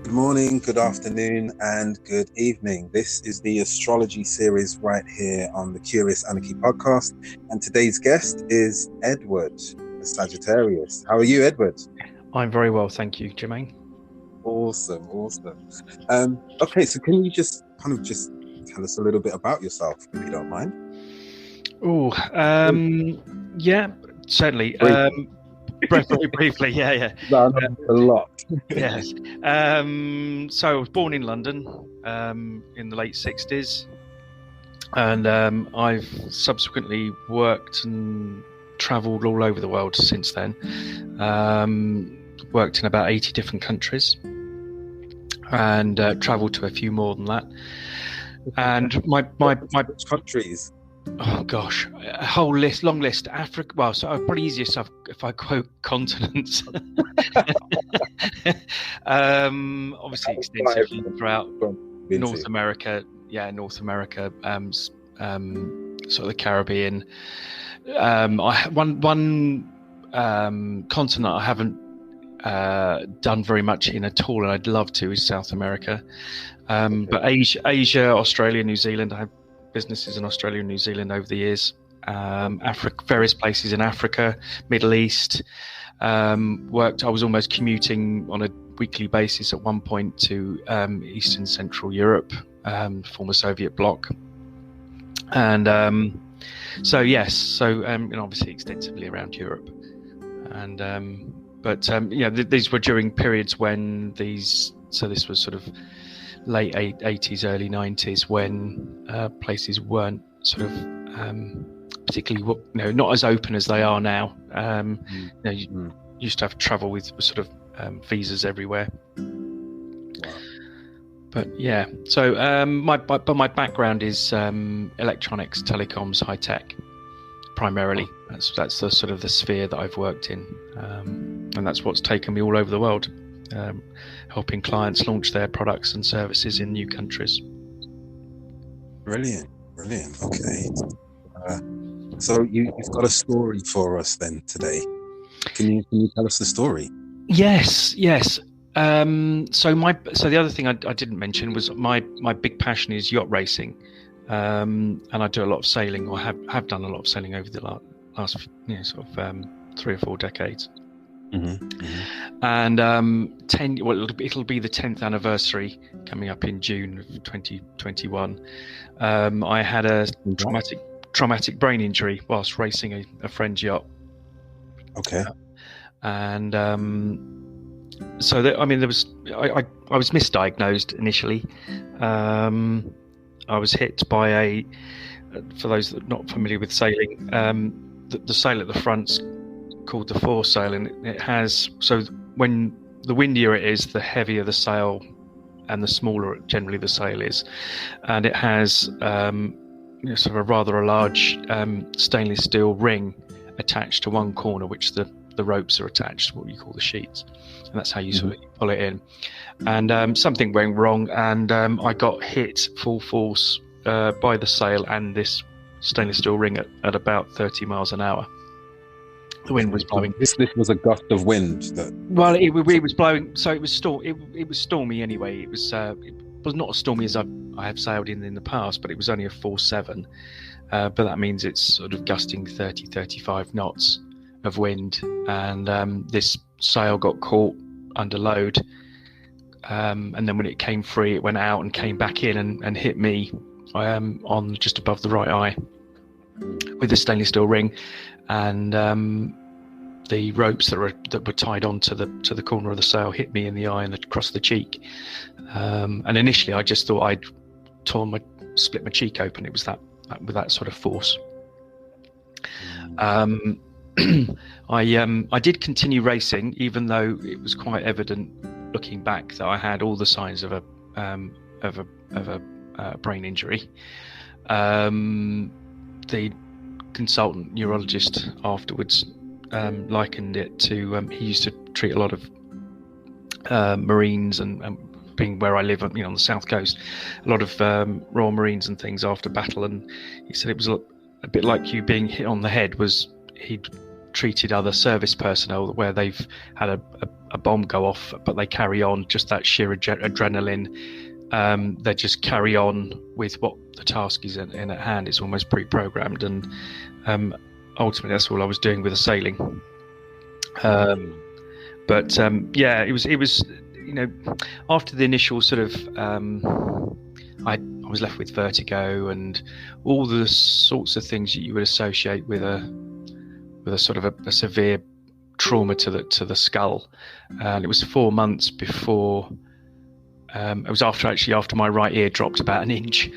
Good morning, good afternoon, and good evening. This is the astrology series right here on the Curious Anarchy podcast. And today's guest is Edward, the Sagittarius. How are you, Edward? I'm very well, thank you, Jermaine. Awesome. Okay, so can you just tell us a little bit about yourself, if you don't mind? Yeah, certainly. Very briefly, yeah. A lot. Yes. So I was born in London in the late 60s, and I've subsequently worked and travelled all over the world since then. Worked in about 80 different countries, and travelled to a few more than that. And my countries. Oh gosh, a whole list, long list. Africa. Well, so probably easiest if I quote continents. Obviously extensively throughout North America. Yeah, North America. Sort of the Caribbean. One continent I haven't done very much in at all, and I'd love to, is South America. But Asia, Australia, New Zealand. I have businesses in Australia and New Zealand over the years. Africa, various places in Africa, Middle East. I was almost commuting on a weekly basis at one point to Eastern Central Europe, former Soviet bloc. And obviously extensively around Europe. And these were during periods when this was sort of late 80s, early 90s, when places weren't sort of particularly, not as open as they are now. You used to have to travel with sort of visas everywhere. Wow. But yeah, so my background is electronics, telecoms, high tech, primarily. That's the sort of the sphere that I've worked in, and that's what's taken me all over the world. Helping clients launch their products and services in new countries. Brilliant. Okay. So you've got a story for us then today. Can you tell us the story? Yes. So the other thing I didn't mention was my big passion is yacht racing, and I do a lot of sailing, or have done a lot of sailing over the last 3 or 4 decades. And it'll be the 10th anniversary coming up in June of 2021. I had a traumatic brain injury whilst racing a friend's yacht. Okay. And I was misdiagnosed initially. I was hit by for those that are not familiar with sailing, the sail at the front's called the foresail, and it has, so when the windier it is, the heavier the sail and the smaller generally the sail is, and it has sort of a rather large stainless steel ring attached to one corner, which the ropes are attached to, what you call the sheets, and that's how you sort of pull it in. And something went wrong, and I got hit full force by the sail and this stainless steel ring at about 30 miles an hour. The wind was blowing. This was a gust of wind. It was blowing. So it was stormy anyway. It was not as stormy as I have sailed in the past, but it was only a 4.7. But that means it's sort of gusting 30, 35 knots of wind, and this sail got caught under load. And then when it came free, it went out and came back in and hit me on just above the right eye with the stainless steel ring. And the ropes that were tied onto the corner of the sail hit me in the eye and across the cheek. And initially, I just thought I'd split my cheek open. It was with that sort of force. I did continue racing, even though it was quite evident looking back that I had all the signs of a brain injury. The consultant neurologist afterwards likened it to he used to treat a lot of Marines, and being where I live on the south coast, a lot of Royal Marines and things after battle, and he said it was a bit like you being hit on the head. Was he'd treated other service personnel where they've had a a bomb go off, but they carry on, just that sheer adrenaline. They just carry on with what the task is in at hand. It's almost pre-programmed, and ultimately that's all I was doing with the sailing. But it was after the initial sort of I was left with vertigo and all the sorts of things that you would associate with a sort of a severe trauma to the skull. And it was 4 months before it was after my right ear dropped about an inch,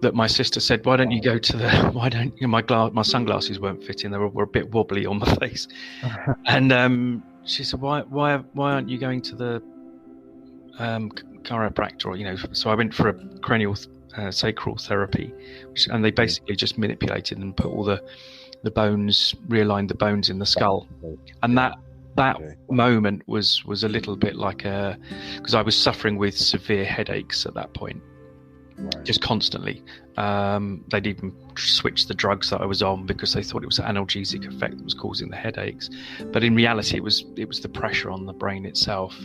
that my sister said, why don't you go to my sunglasses weren't fitting, they were a bit wobbly on my face. And she said, why aren't you going to the chiropractor? So I went for a cranial sacral therapy, and they basically just manipulated and put all the bones, realigned the bones in the skull. And that moment was a little bit like because I was suffering with severe headaches at that point. Right. Just constantly. They'd even switched the drugs that I was on because they thought it was an analgesic effect that was causing the headaches. But in reality, it was the pressure on the brain itself.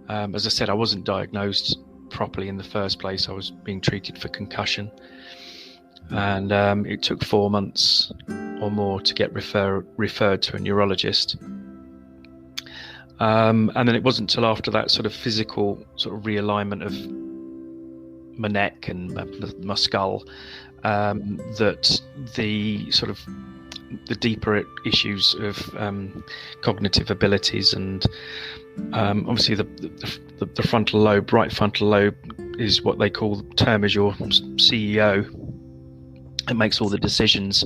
As I said, I wasn't diagnosed properly in the first place. I was being treated for concussion. And it took 4 months or more to get referred to a neurologist. And then it wasn't until after that sort of physical sort of realignment of my neck and my skull that the sort of the deeper issues of cognitive abilities and obviously the frontal lobe, right frontal lobe, is what they term as your CEO. It makes all the decisions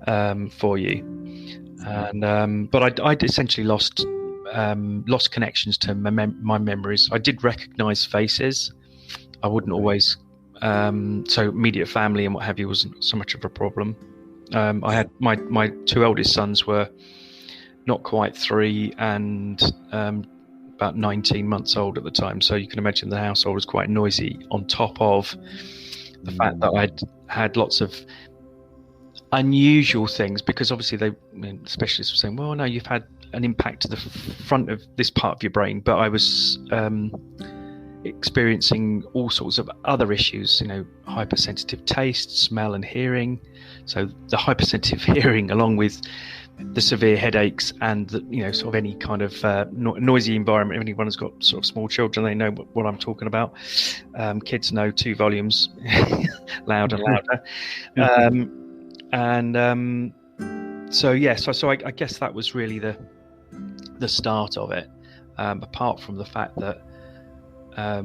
for you. And but I essentially lost connections to my memories. I did recognize faces. I wouldn't always, so immediate family and what have you wasn't so much of a problem. I had my two eldest sons were not quite 3 and about 19 months old at the time. So you can imagine the household was quite noisy, on top of the fact that I'd had lots of unusual things, because obviously specialists were saying, well, no, you've had an impact to the front of this part of your brain. But I was experiencing all sorts of other issues, hypersensitive taste, smell and hearing. So the hypersensitive hearing, along with the severe headaches and sort of any kind of noisy environment. If anyone has got sort of small children, they know what I'm talking about. Kids know 2 volumes, loud and louder. So I guess that was really the start of it. Apart from the fact that I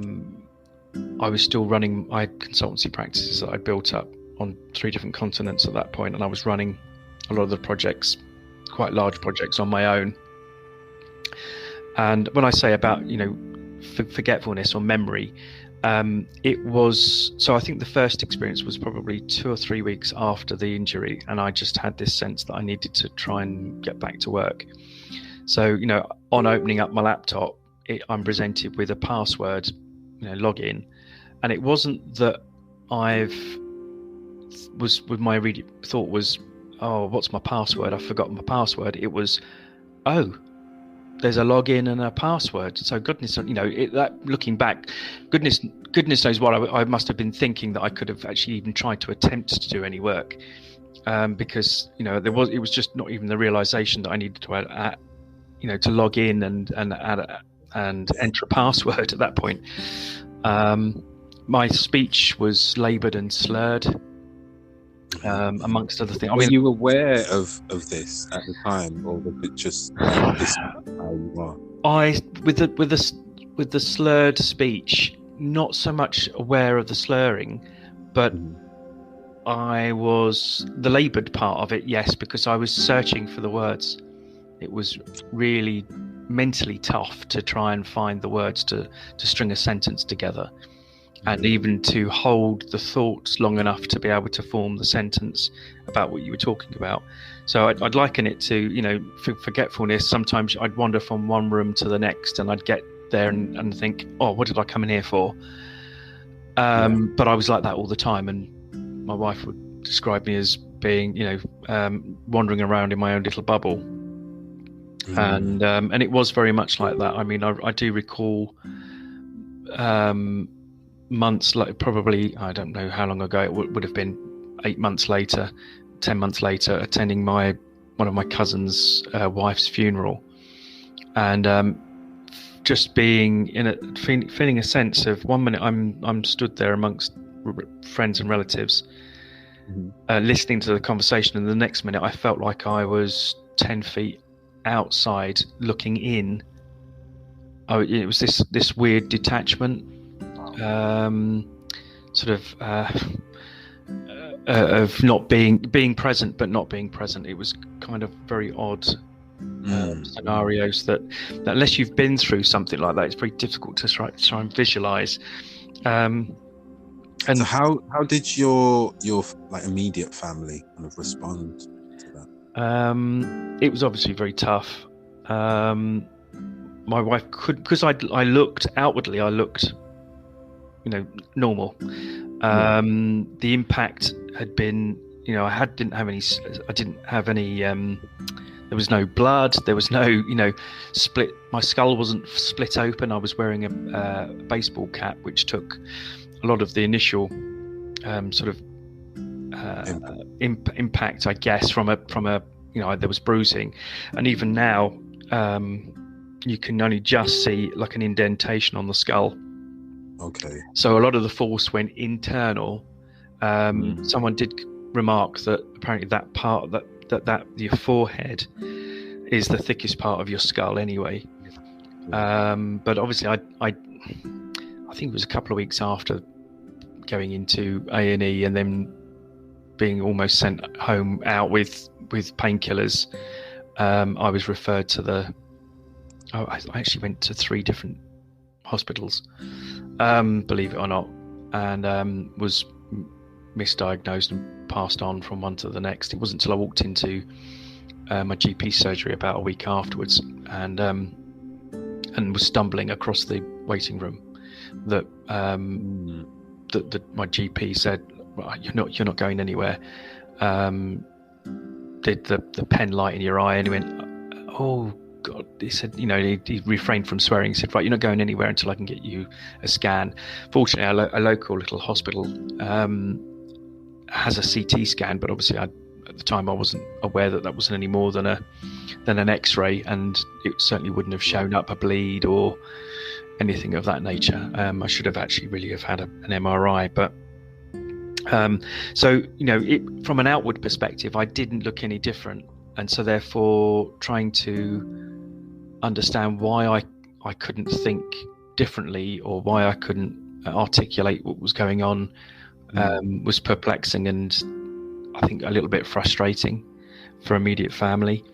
was still running, I had consultancy practices that I built up on 3 different continents at that point, and I was running a lot of the projects, quite large projects, on my own. And when I say about forgetfulness or memory, it was, so I think the first experience was probably 2 or 3 weeks after the injury, and I just had this sense that I needed to try and get back to work. So on opening up my laptop, I'm presented with a password, login, and it wasn't that my immediate thought was, oh, what's my password? I've forgotten my password. It was, oh, there's a login and a password. So goodness, that looking back, goodness knows what I must have been thinking, that I could have actually even tried to attempt to do any work, because it was just not even the realization that I needed to add, to log in and enter a password at that point. My speech was laboured and slurred, amongst other things. Were you aware of this at the time, or was it just this is how you are? With the slurred speech, not so much aware of the slurring, but I was the laboured part of it, yes, because I was searching for the words. It was really mentally tough to try and find the words to string a sentence together, and even to hold the thoughts long enough to be able to form the sentence about what you were talking about. So I'd liken it to, forgetfulness. Sometimes I'd wander from one room to the next, and I'd get there and think, oh, what did I come in here for? But I was like that all the time, and my wife would describe me as being, wandering around in my own little bubble. And it was very much like that. I mean, I do recall months, like probably, I don't know how long ago, it would have been 8 months later, 10 months later, attending one of my cousin's wife's funeral, and just being feeling a sense of, one minute I'm stood there amongst friends and relatives, listening to the conversation, and the next minute I felt like I was 10 feet outside looking in. It was this weird detachment, sort of not being present but not being present. It was kind of very odd scenarios that unless you've been through something like that, it's very difficult to try and visualize. And so how did your like immediate family kind of respond to that? It was obviously very tough. My wife because I looked outwardly, normal. The impact had been, I didn't have any. There was no blood. There was no, split. My skull wasn't split open. I was wearing a baseball cap, which took a lot of the initial sort of impact, I guess, from a there was bruising, and even now you can only just see like an indentation on the skull. Okay. So a lot of the force went internal. Someone did remark that apparently that part that your forehead is the thickest part of your skull anyway. But obviously I think it was a couple of weeks after going into A&E and then being almost sent home out with painkillers. I was referred to I actually went to 3 different hospitals, believe it or not, and was misdiagnosed and passed on from one to the next. It wasn't until I walked into my GP surgery about a week afterwards, and was stumbling across the waiting room that my GP said, well, you're not going anywhere. Did the pen light in your eye? And he went, oh God. He said, he refrained from swearing. He said, right, you're not going anywhere until I can get you a scan. Fortunately, a local little hospital has a CT scan, but obviously at the time I wasn't aware that wasn't any more than an X-ray, and it certainly wouldn't have shown up a bleed or anything of that nature. I should have actually really have had an MRI, but so from an outward perspective, I didn't look any different, and so therefore trying to understand why I couldn't think differently, or why I couldn't articulate what was going on was perplexing, and I think a little bit frustrating for immediate family.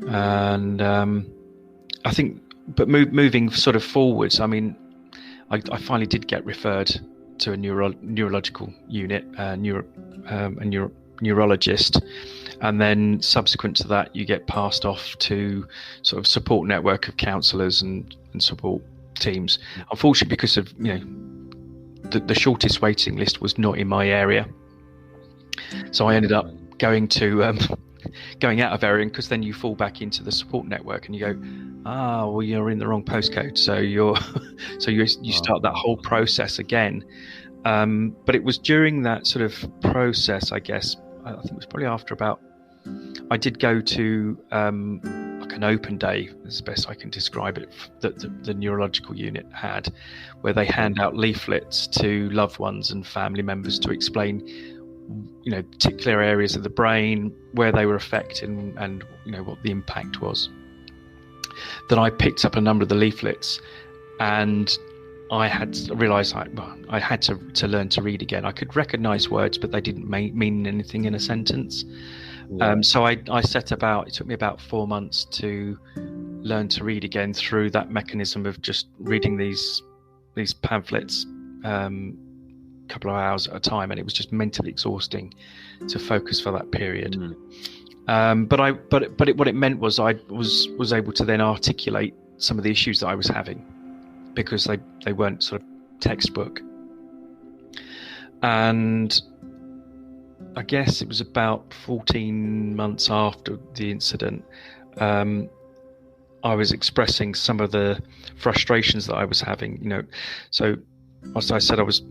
And I think, but moving sort of forwards, I mean, I finally did get referred to a neurological unit, a neurologist, and then subsequent to that you get passed off to sort of support network of counsellors and support teams. Unfortunately, because of the shortest waiting list was not in my area, so I ended up going out of area, because then you fall back into the support network and you go, well, you're in the wrong postcode, so you start that whole process again. But it was during that sort of process, I guess, I think it was probably after I did go to like an open day, as best I can describe it, that the neurological unit had, where they hand out leaflets to loved ones and family members to explain particular areas of the brain where they were affected, and what the impact was. Then I picked up a number of the leaflets, and I had realised I had to learn to read again. I could recognise words, but they didn't mean anything in a sentence. So I set about. It took me about 4 months to learn to read again through that mechanism of just reading these pamphlets couple of hours at a time, and it was just mentally exhausting to focus for that period. But what it meant was I was able to then articulate some of the issues that I was having, because they weren't sort of textbook. And I guess it was about 14 months after the incident, I was expressing some of the frustrations that I was having. So as I said, I was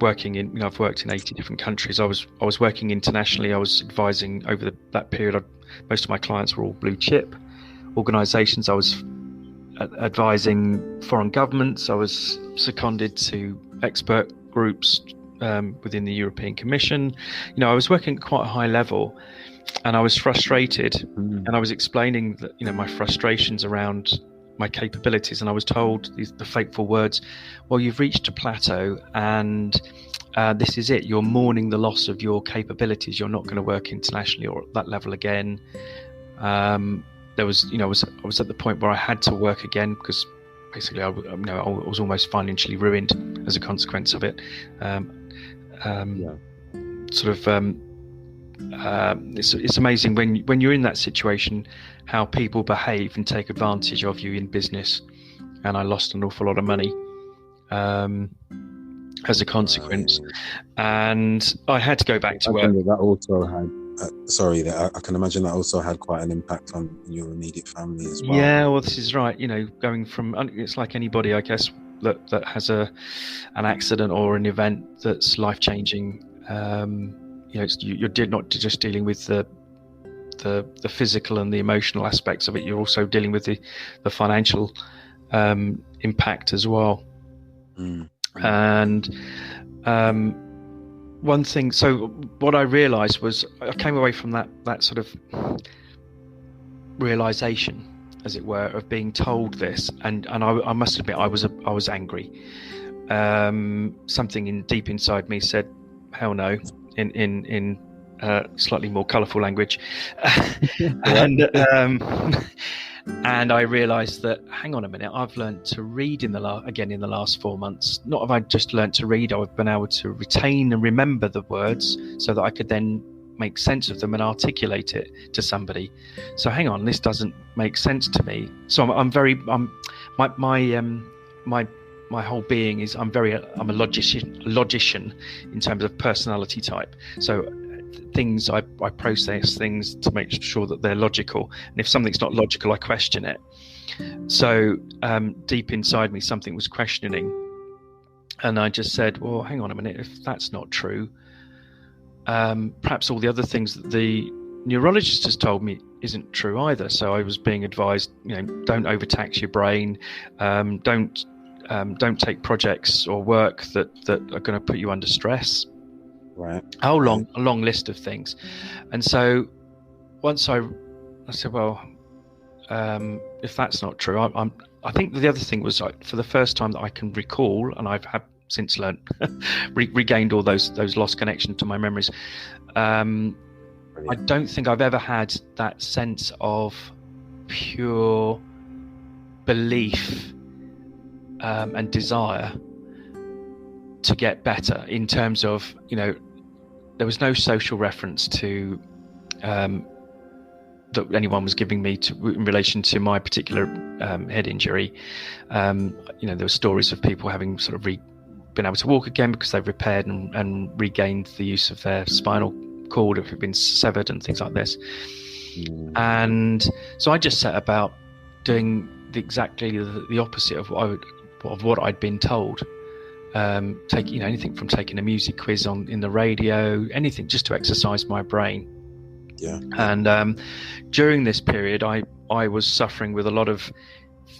working in, I've worked in 80 different countries. I was working internationally. I was advising over that period. Most of my clients were all blue chip organizations. I was advising foreign governments. I was seconded to expert groups within the European Commission. I was working at quite a high level, and I was frustrated, and I was explaining that, my frustrations around my capabilities, and I was told the fateful words, well, you've reached a plateau, and this is it. You're mourning the loss of your capabilities. You're not going to work internationally or at that level again. There was, I was at the point where I had to work again, because basically I was almost financially ruined as a consequence of it. It's amazing when you're in that situation how people behave and take advantage of you in business, and I lost an awful lot of money as a consequence, and I had to go back to work. That also had I can imagine that also had quite an impact on your immediate family as well. Yeah, well, this is right. Going from, it's like anybody, I guess, that has an accident or an event that's life-changing. You're not just dealing with the physical and the emotional aspects of it. You're also dealing with the financial impact as well. And one thing, so what I realized was, I came away from that sort of realization, as it were, of being told this, and I must admit I was angry. Something deep inside me said, hell no, in slightly more colourful language. And I realised that, hang on a minute, I've learned to read in the last 4 months. Not have I just learned to read, I've been able to retain and remember the words so that I could then make sense of them and articulate it to somebody. So hang on, this doesn't make sense to me. So my whole being is I'm a logician in terms of personality type. So things I process things to make sure that they're logical, and if something's not logical, I question it. So deep inside me, something was questioning, and I just said, well, hang on a minute, if that's not true, perhaps all the other things that the neurologist has told me isn't true either. So I was being advised, don't overtax your brain, don't take projects or work that are going to put you under stress. Right. A long list of things. And so once I said, well, if that's not true, I think the other thing was, for the first time that I can recall, and I've since learned, regained all those lost connections to my memories. I don't think I've ever had that sense of pure belief and desire to get better, in terms of, there was no social reference to that anyone was giving me in relation to my particular head injury. There were stories of people having sort of been able to walk again because they've repaired and regained the use of their spinal cord if it had been severed and things like this. And so I just set about doing exactly the opposite of what I'd been told. Anything from taking a music quiz in the radio, anything just to exercise my brain. Yeah. And during this period, I was suffering with a lot of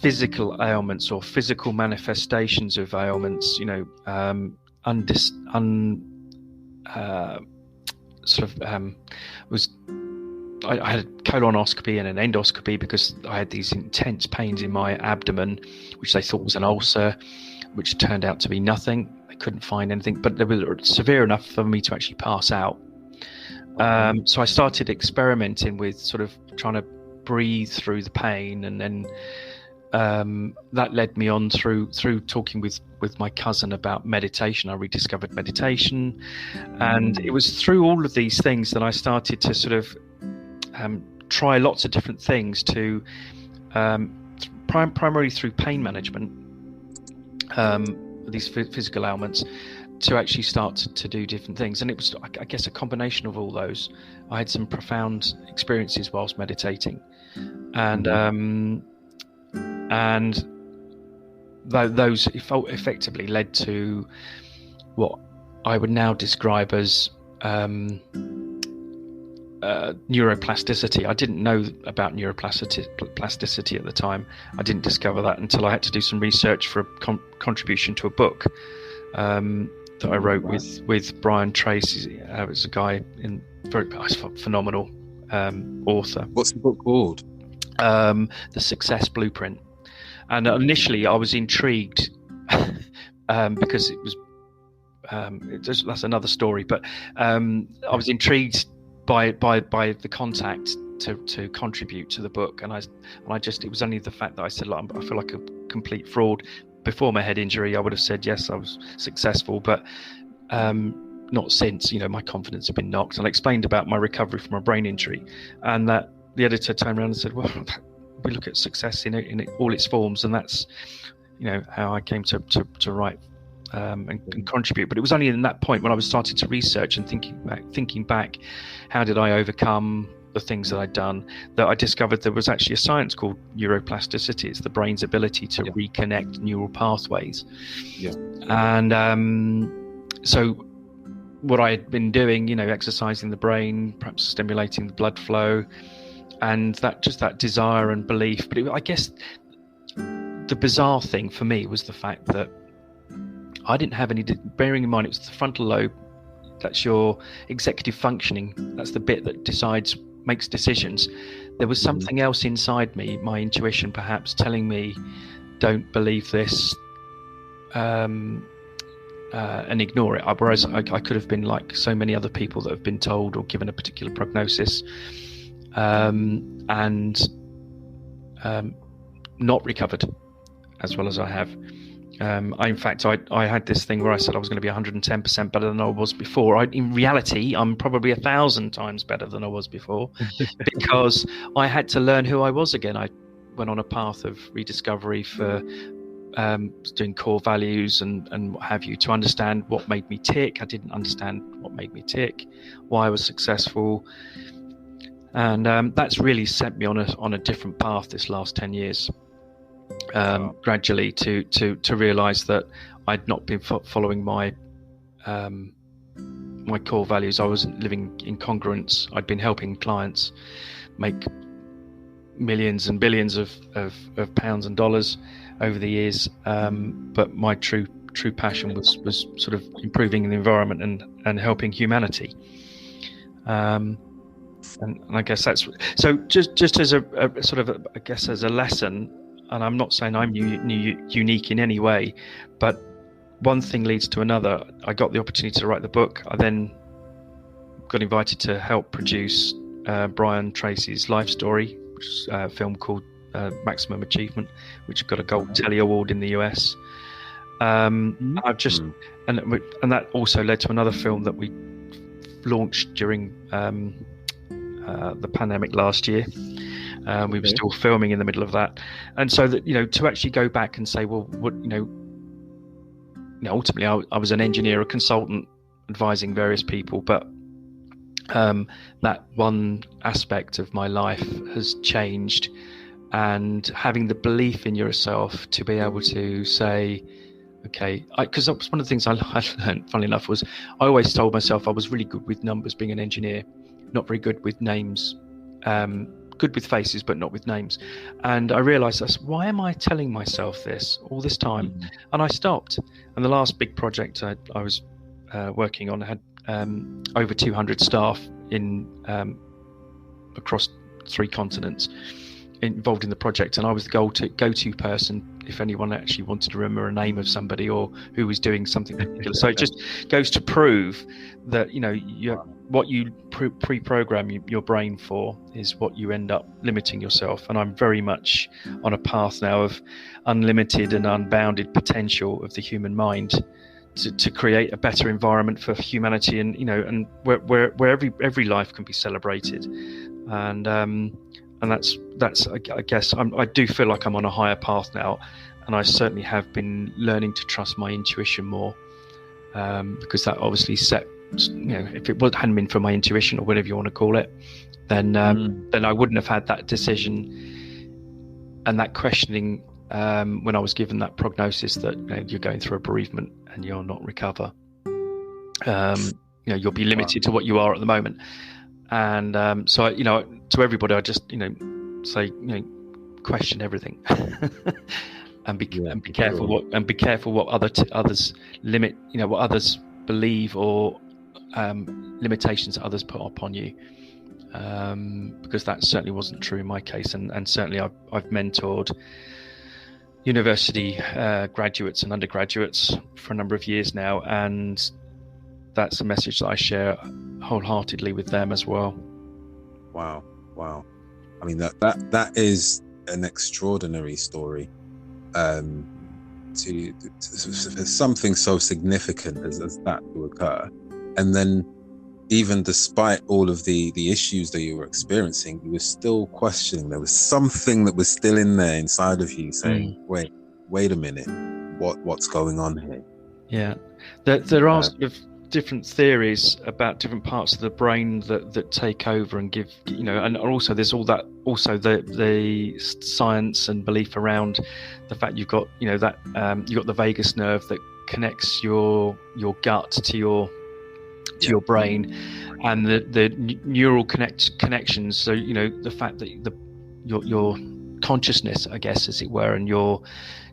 physical ailments or physical manifestations of ailments. I had a colonoscopy and an endoscopy because I had these intense pains in my abdomen, which they thought was an ulcer, which turned out to be nothing. They couldn't find anything, but they were severe enough for me to actually pass out. So I started experimenting with sort of trying to breathe through the pain, and then that led me on through talking with my cousin about meditation. I rediscovered meditation, and it was through all of these things that I started to sort of try lots of different things to primarily through pain management, these physical ailments, to actually start to do different things. And it was, I guess, a combination of all those. I had some profound experiences whilst meditating, and and those effectively led to what I would now describe as neuroplasticity. I didn't know about neuroplasticity at the time. I didn't discover that until I had to do some research for a contribution to a book that I wrote with Brian Tracy. It was a guy very phenomenal author. What's the book called? The Success Blueprint. And initially I was intrigued because it was that's another story, but I was intrigued by the contact to contribute to the book, and I just, it was only the fact that I said, I feel like a complete fraud. Before my head injury, I would have said yes, I was successful, but not since. My confidence had been knocked. And I explained about my recovery from a brain injury, and that the editor turned around and said, well, we look at success in all its forms, and that's how I came to write and contribute. But it was only in that point when I was starting to research and thinking back, how did I overcome the things that I'd done, that I discovered there was actually a science called neuroplasticity. It's the brain's ability to reconnect neural pathways. And so what I had been doing, exercising the brain, perhaps stimulating the blood flow, and that desire and belief. But I guess the bizarre thing for me was the fact that I didn't have any, bearing in mind it was the frontal lobe, that's your executive functioning, that's the bit that makes decisions. There was something else inside me, my intuition perhaps, telling me, don't believe this, and ignore it. Whereas I could have been like so many other people that have been told or given a particular prognosis, and not recovered as well as I have. In fact, I had this thing where I said I was going to be 110% better than I was before. In reality, I'm probably 1,000 times better than I was before, because I had to learn who I was again. I went on a path of rediscovery for doing core values and what have you, to understand what made me tick. I didn't understand what made me tick, why I was successful. And that's really set me on a different path this last 10 years. Gradually to realize that I'd not been following my core values. I wasn't living in congruence. I'd been helping clients make millions and billions of pounds and dollars over the years, but my true passion was sort of improving the environment and helping humanity. And I guess that's so. Just as a sort of I guess as a lesson. And I'm not saying I'm unique in any way, but one thing leads to another. I got the opportunity to write the book. I then got invited to help produce Brian Tracy's life story, which is a film called Maximum Achievement, which got a Gold Telly Award in the US. I've just and that also led to another film that we launched during the pandemic last year. We were still filming in the middle of that, and so that to actually go back and say, well, what ultimately I was an engineer, a consultant, advising various people, but that one aspect of my life has changed, and having the belief in yourself to be able to say, okay, because that was one of the things I learned, funnily enough, was I always told myself I was really good with numbers, being an engineer, not very good with names. Good with faces, but not with names. And I realized, why am I telling myself this all this time? And I stopped. And the last big project I was working on had over 200 staff in across 3 continents involved in the project, and I was the go-to person if anyone actually wanted to remember a name of somebody or who was doing something particular. So it just goes to prove that what you pre-program your brain for is what you end up limiting yourself. And I'm very much on a path now of unlimited and unbounded potential of the human mind to create a better environment for humanity, and where every life can be celebrated. And that's I guess I do feel like I'm on a higher path now, and I certainly have been learning to trust my intuition more, because that obviously if it hadn't been for my intuition, or whatever you want to call it, then I wouldn't have had that decision and that questioning when I was given that prognosis that you're going through a bereavement and you'll not recover. You'll be limited to what you are at the moment. And so to everybody, I just say question everything and be careful what others limit, what others believe, or limitations that others put upon you, because that certainly wasn't true in my case. And certainly I've mentored university graduates and undergraduates for a number of years now, and that's a message that I share wholeheartedly with them as well. Wow. I mean, that is an extraordinary story. To something so significant as that to occur, and then even despite all of the issues that you were experiencing, you were still questioning. There was something that was still in there inside of you saying, wait a minute, what's going on here? Yeah, there are sort of different theories about different parts of the brain that take over and give, and also there's all that, also the science and belief around the fact you've got, you've got the vagus nerve that connects your gut to your brain, and the neural connections. So the fact that your consciousness, I guess, as it were, and your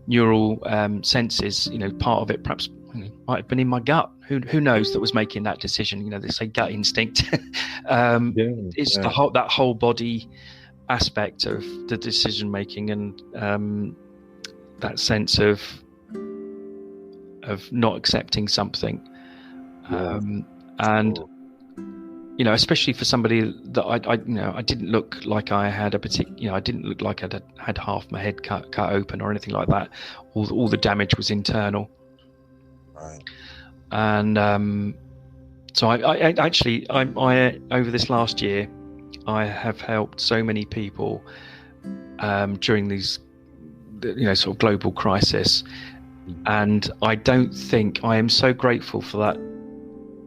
neural senses, part of it perhaps might have been in my gut. Who knows that was making that decision? They say gut instinct. It's that whole body aspect of the decision making, and that sense of not accepting something. And especially for somebody that I didn't look like I had I didn't look like I'd had half my head cut open or anything like that. All the damage was internal. Right. And so I actually over this last year, I have helped so many people during these sort of global crisis, and I don't think I am so grateful for that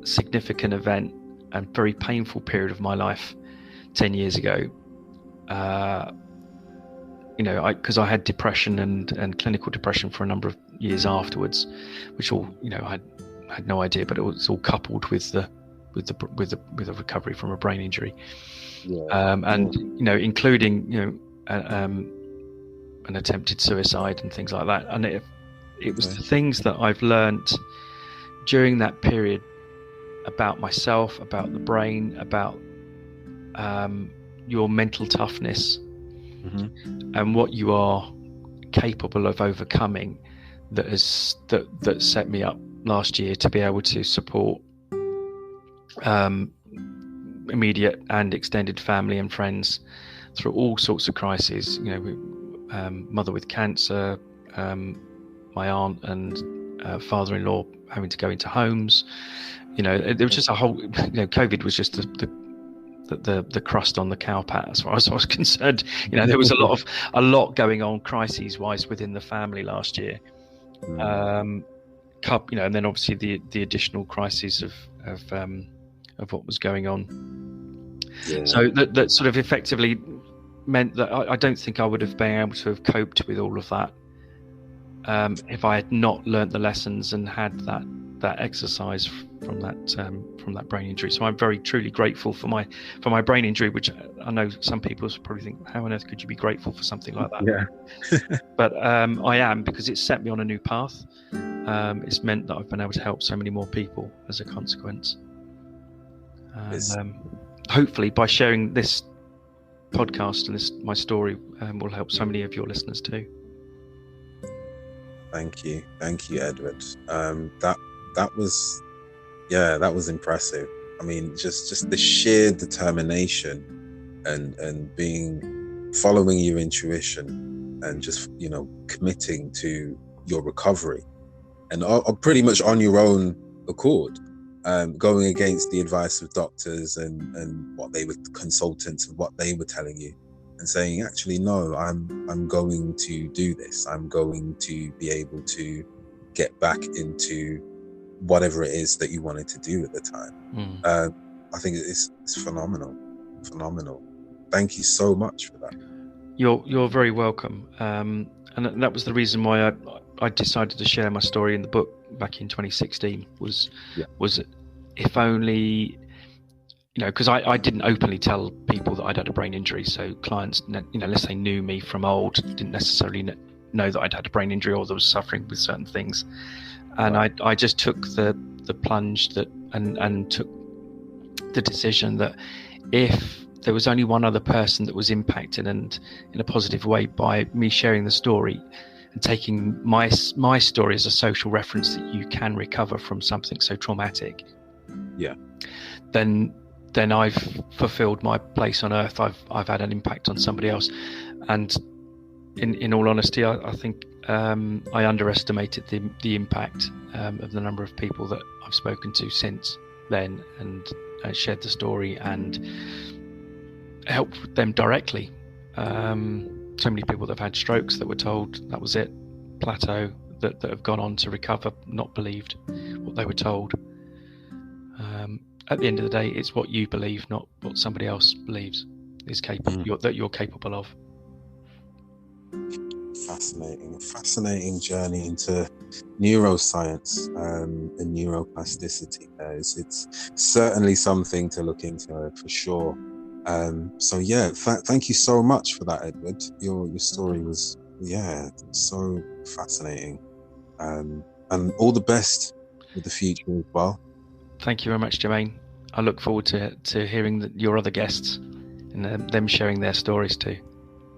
significant event and very painful period of my life 10 years ago, because I had depression and clinical depression for a number of years afterwards, which all I had no idea, but it was all coupled with the recovery from a brain injury, including an attempted suicide and things like that. And it was the things that I've learned during that period about myself, about the brain, about your mental toughness, and what you are capable of overcoming, that set me up last year to be able to support immediate and extended family and friends through all sorts of crises. Mother with cancer, my aunt and father-in-law having to go into homes. There was just a whole. COVID was just the crust on the cow pat, as far as I was concerned. There was a lot going on crises-wise within the family last year. And then obviously the additional crises of what was going on. Yeah. So that sort of effectively meant that I don't think I would have been able to have coped with all of that if I had not learnt the lessons and had that exercise from that brain injury. So I'm very truly grateful for my brain injury, which I know some people probably think, how on earth could you be grateful for something like that? Yeah. But I am, because it's set me on a new path. It's meant that I've been able to help so many more people as a consequence. And hopefully by sharing this podcast and my story will help so many of your listeners too. Thank you, Edward. That was impressive. I mean, just the sheer determination and following your intuition and just committing to your recovery, and pretty much on your own accord, going against the advice of doctors and what they were, consultants, and what they were telling you, and saying, actually, no, I'm going to do this. I'm going to be able to get back into whatever it is that you wanted to do at the time. I think it's phenomenal. Thank you so much for that. You're very welcome. and that was the reason why I decided to share my story in the book back in 2016. Was if only, because I didn't openly tell people that I'd had a brain injury, so clients, unless they knew me from old, didn't necessarily know that I'd had a brain injury or that I was suffering with certain things. And I just took the plunge and took the decision that if there was only one other person that was impacted, and in a positive way, by me sharing the story and taking my story as a social reference that you can recover from something so traumatic, then I've fulfilled my place on earth. I've had an impact on somebody else. And in all honesty, I think I underestimated the impact of the number of people that I've spoken to since then, and shared the story and helped them directly. So many people that have had strokes that were told that was it, plateau, that have gone on to recover, not believed what they were told. At the end of the day, it's what you believe, not what somebody else believes is capable that you're capable of. Fascinating journey into neuroscience and neuroplasticity. It's certainly something to look into for sure. So yeah, thank you so much for that, Edward. Your story was so fascinating, and all the best with the future as well. Thank you very much, Jermaine. I look forward to hearing your other guests and them sharing their stories too.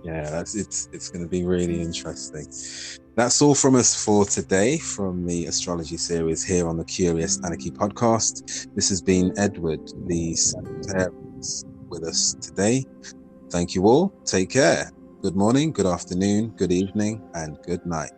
Yeah, it's going to be really interesting. That's all from us for today from the astrology series here on the Curious Anarchy podcast. This has been Edward, the Sagittarius, with us today. Thank you all. Take care. Good morning, good afternoon, good evening, and good night.